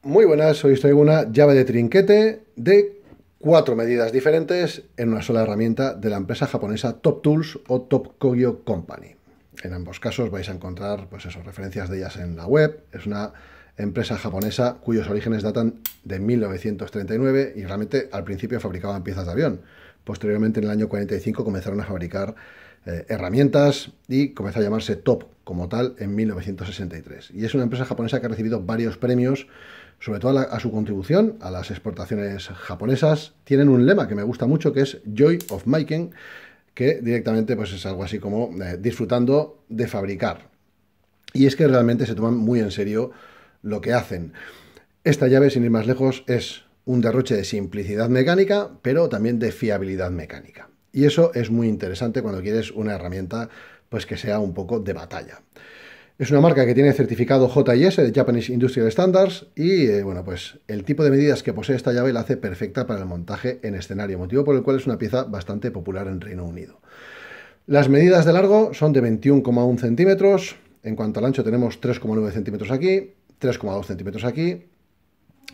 Muy buenas, hoy os traigo una llave de trinquete de 4 medidas diferentes en una sola herramienta de la empresa japonesa Top Tools o Top Kogyo Company. En ambos casos vais a encontrar pues eso, referencias de ellas en la web. Es una empresa japonesa cuyos orígenes datan de 1939 y realmente al principio fabricaban piezas de avión. Posteriormente, en el año 45, comenzaron a fabricar herramientas y comenzó a llamarse Top como tal en 1963. Y es una empresa japonesa que ha recibido varios premios, sobre todo a su contribución a las exportaciones japonesas. Tienen un lema que me gusta mucho, que es Joy of Making, que directamente pues, es algo así como disfrutando de fabricar. Y es que realmente se toman muy en serio lo que hacen. Esta llave, sin ir más lejos, es un derroche de simplicidad mecánica, pero también de fiabilidad mecánica. Y eso es muy interesante cuando quieres una herramienta pues que sea un poco de batalla. Es una marca que tiene certificado JIS, de Japanese Industrial Standards, y bueno, pues el tipo de medidas que posee esta llave la hace perfecta para el montaje en escenario, motivo por el cual es una pieza bastante popular en Reino Unido. Las medidas de largo son de 21,1 centímetros, en cuanto al ancho tenemos 3,9 centímetros aquí, 3,2 centímetros aquí.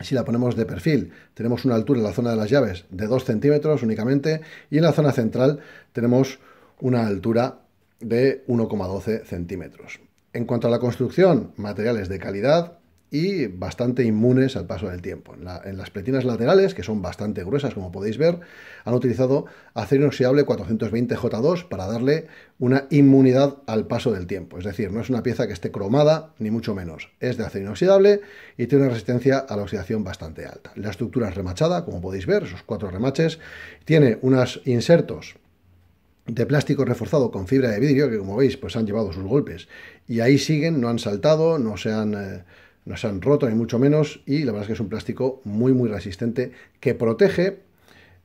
Si la ponemos de perfil, tenemos una altura en la zona de las llaves de 2 centímetros únicamente, y en la zona central tenemos una altura de 1,12 centímetros. En cuanto a la construcción, materiales de calidad y bastante inmunes al paso del tiempo. En las pletinas laterales, que son bastante gruesas, como podéis ver, han utilizado acero inoxidable 420J2 para darle una inmunidad al paso del tiempo. Es decir, no es una pieza que esté cromada, ni mucho menos. Es de acero inoxidable y tiene una resistencia a la oxidación bastante alta. La estructura es remachada, como podéis ver, esos 4 remaches. Tiene unos insertos de plástico reforzado con fibra de vidrio, que como veis, pues han llevado sus golpes. Y ahí siguen, no han saltado, no se han roto, ni mucho menos, y la verdad es que es un plástico muy, muy resistente que protege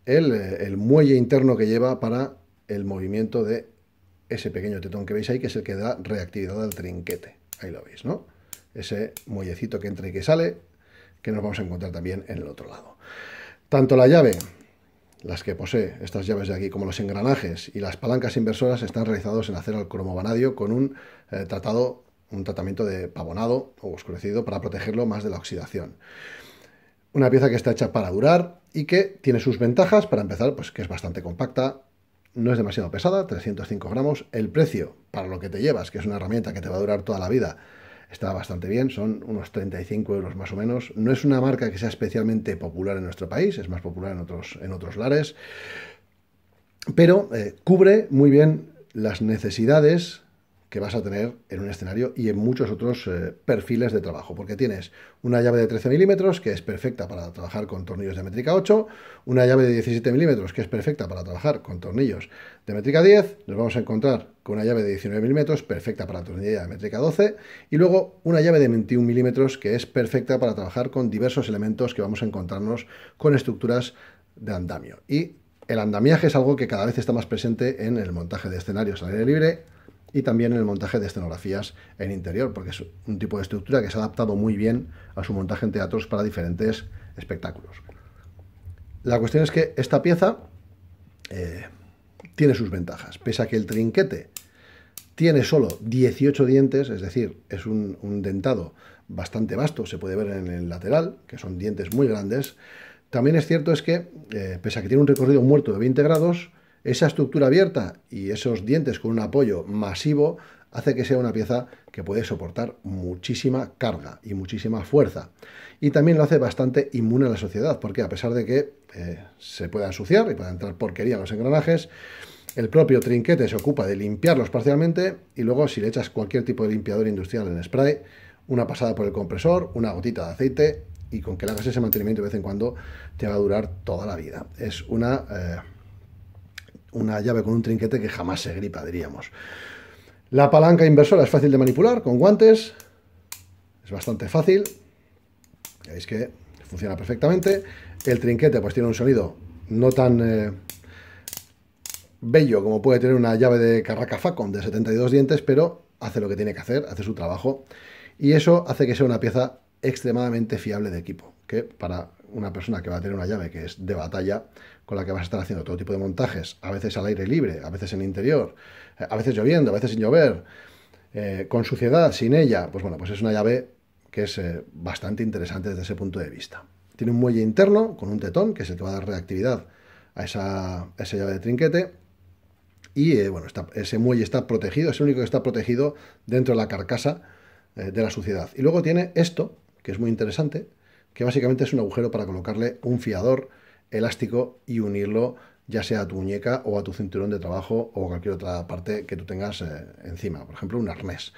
el muelle interno que lleva para el movimiento de ese pequeño tetón que veis ahí, que es el que da reactividad al trinquete. Ahí lo veis, ¿no? Ese muellecito que entra y que sale, que nos vamos a encontrar también en el otro lado. Tanto la llave, las que posee estas llaves de aquí, como los engranajes y las palancas inversoras están realizados en acero al cromo vanadio con un tratamiento de pavonado o oscurecido para protegerlo más de la oxidación. Una pieza que está hecha para durar y que tiene sus ventajas. Para empezar, pues que es bastante compacta, no es demasiado pesada, 305 gramos. El precio para lo que te llevas, que es una herramienta que te va a durar toda la vida, está bastante bien, son unos 35 euros más o menos. No es una marca que sea especialmente popular en nuestro país, es más popular en otros lares, pero cubre muy bien las necesidades que vas a tener en un escenario y en muchos otros perfiles de trabajo, porque tienes una llave de 13 milímetros que es perfecta para trabajar con tornillos de métrica 8, una llave de 17 milímetros que es perfecta para trabajar con tornillos de métrica 10, nos vamos a encontrar con una llave de 19 milímetros perfecta para tornillería de métrica 12, y luego una llave de 21 milímetros que es perfecta para trabajar con diversos elementos que vamos a encontrarnos con estructuras de andamio. Y el andamiaje es algo que cada vez está más presente en el montaje de escenarios al aire libre, y también en el montaje de escenografías en interior, porque es un tipo de estructura que se ha adaptado muy bien a su montaje en teatros para diferentes espectáculos. La cuestión es que esta pieza tiene sus ventajas. Pese a que el trinquete tiene solo 18 dientes, es decir, es un dentado bastante vasto, se puede ver en el lateral, que son dientes muy grandes. También es cierto es que, pese a que tiene un recorrido muerto de 20 grados, esa estructura abierta y esos dientes con un apoyo masivo hace que sea una pieza que puede soportar muchísima carga y muchísima fuerza. Y también lo hace bastante inmune a la suciedad, porque a pesar de que se pueda ensuciar y pueda entrar porquería en los engranajes, el propio trinquete se ocupa de limpiarlos parcialmente, y luego si le echas cualquier tipo de limpiador industrial en spray, una pasada por el compresor, una gotita de aceite, y con que le hagas ese mantenimiento de vez en cuando te va a durar toda la vida. Es una llave con un trinquete que jamás se gripa, diríamos. La palanca inversora es fácil de manipular con guantes, es bastante fácil, veis que funciona perfectamente. El trinquete pues tiene un sonido no tan bello como puede tener una llave de Carraca Facon de 72 dientes, pero hace lo que tiene que hacer, hace su trabajo, y eso hace que sea una pieza extremadamente fiable de equipo, que para una persona que va a tener una llave que es de batalla, con la que vas a estar haciendo todo tipo de montajes, a veces al aire libre, a veces en interior, a veces lloviendo, a veces sin llover, con suciedad, sin ella, pues bueno, pues es una llave que es bastante interesante desde ese punto de vista. Tiene un muelle interno con un tetón, que es el que va a dar reactividad a esa llave de trinquete. Y bueno, ese muelle está protegido, es el único que está protegido dentro de la carcasa de la suciedad. Y luego tiene esto, que es muy interesante, que básicamente es un agujero para colocarle un fiador elástico y unirlo ya sea a tu muñeca o a tu cinturón de trabajo o cualquier otra parte que tú tengas encima, por ejemplo un arnés.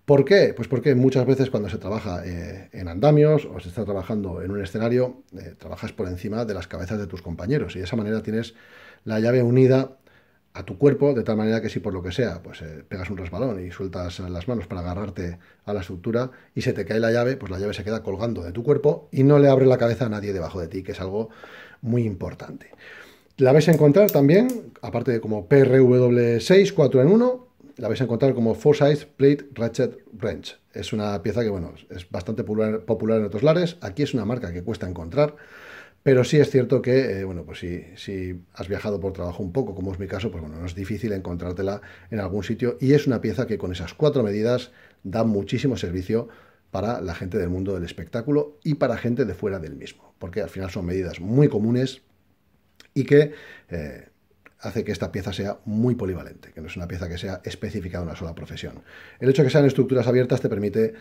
¿Por qué? Pues porque muchas veces cuando se trabaja en andamios o se está trabajando en un escenario, trabajas por encima de las cabezas de tus compañeros y de esa manera tienes la llave unida a tu cuerpo, de tal manera que si por lo que sea, pues pegas un resbalón y sueltas las manos para agarrarte a la estructura y se te cae la llave, pues la llave se queda colgando de tu cuerpo y no le abre la cabeza a nadie debajo de ti, que es algo muy importante. La vais a encontrar también, aparte de como PRW6 4 en 1, la vais a encontrar como Forsyth Plate Ratchet Wrench. Es una pieza que, bueno, es bastante popular en otros lares. Aquí es una marca que cuesta encontrar, pero sí es cierto que, bueno, pues si has viajado por trabajo un poco, como es mi caso, pues bueno, no es difícil encontrártela en algún sitio. Y es una pieza que con esas 4 medidas da muchísimo servicio para la gente del mundo del espectáculo y para gente de fuera del mismo, porque al final son medidas muy comunes y que hace que esta pieza sea muy polivalente, que no es una pieza que sea específica de una sola profesión. El hecho de que sean estructuras abiertas te permite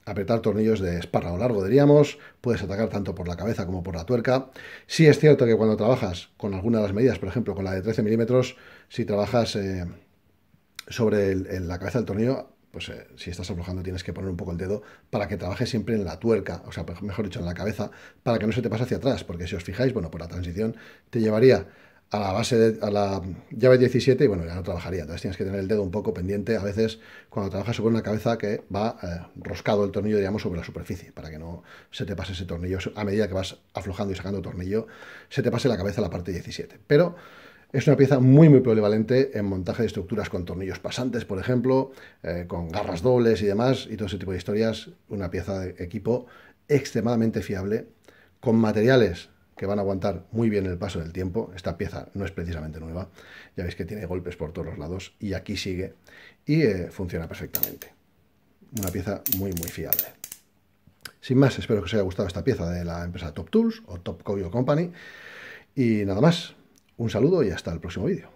apretar tornillos de espárrago largo, diríamos, puedes atacar tanto por la cabeza como por la tuerca. Sí es cierto que cuando trabajas con alguna de las medidas, por ejemplo con la de 13 milímetros, si trabajas sobre la cabeza del tornillo, pues si estás aflojando tienes que poner un poco el dedo para que trabaje siempre en la tuerca, o sea, mejor dicho, en la cabeza, para que no se te pase hacia atrás, porque si os fijáis, bueno, por la transición te llevaría a la base a la llave 17 y bueno, ya no trabajaría. Entonces tienes que tener el dedo un poco pendiente a veces cuando trabajas sobre una cabeza que va roscado el tornillo, digamos, sobre la superficie, para que no se te pase ese tornillo. A medida que vas aflojando y sacando tornillo, se te pase la cabeza a la parte 17. Pero es una pieza muy polivalente en montaje de estructuras con tornillos pasantes, por ejemplo, con garras dobles y demás, y todo ese tipo de historias. Una pieza de equipo extremadamente fiable, con materiales que van a aguantar muy bien el paso del tiempo. Esta pieza no es precisamente nueva, ya veis que tiene golpes por todos los lados, y aquí sigue, y funciona perfectamente. Una pieza muy fiable. Sin más, espero que os haya gustado esta pieza de la empresa Top Tools o Top Coil Company, y nada más. Un saludo y hasta el próximo vídeo.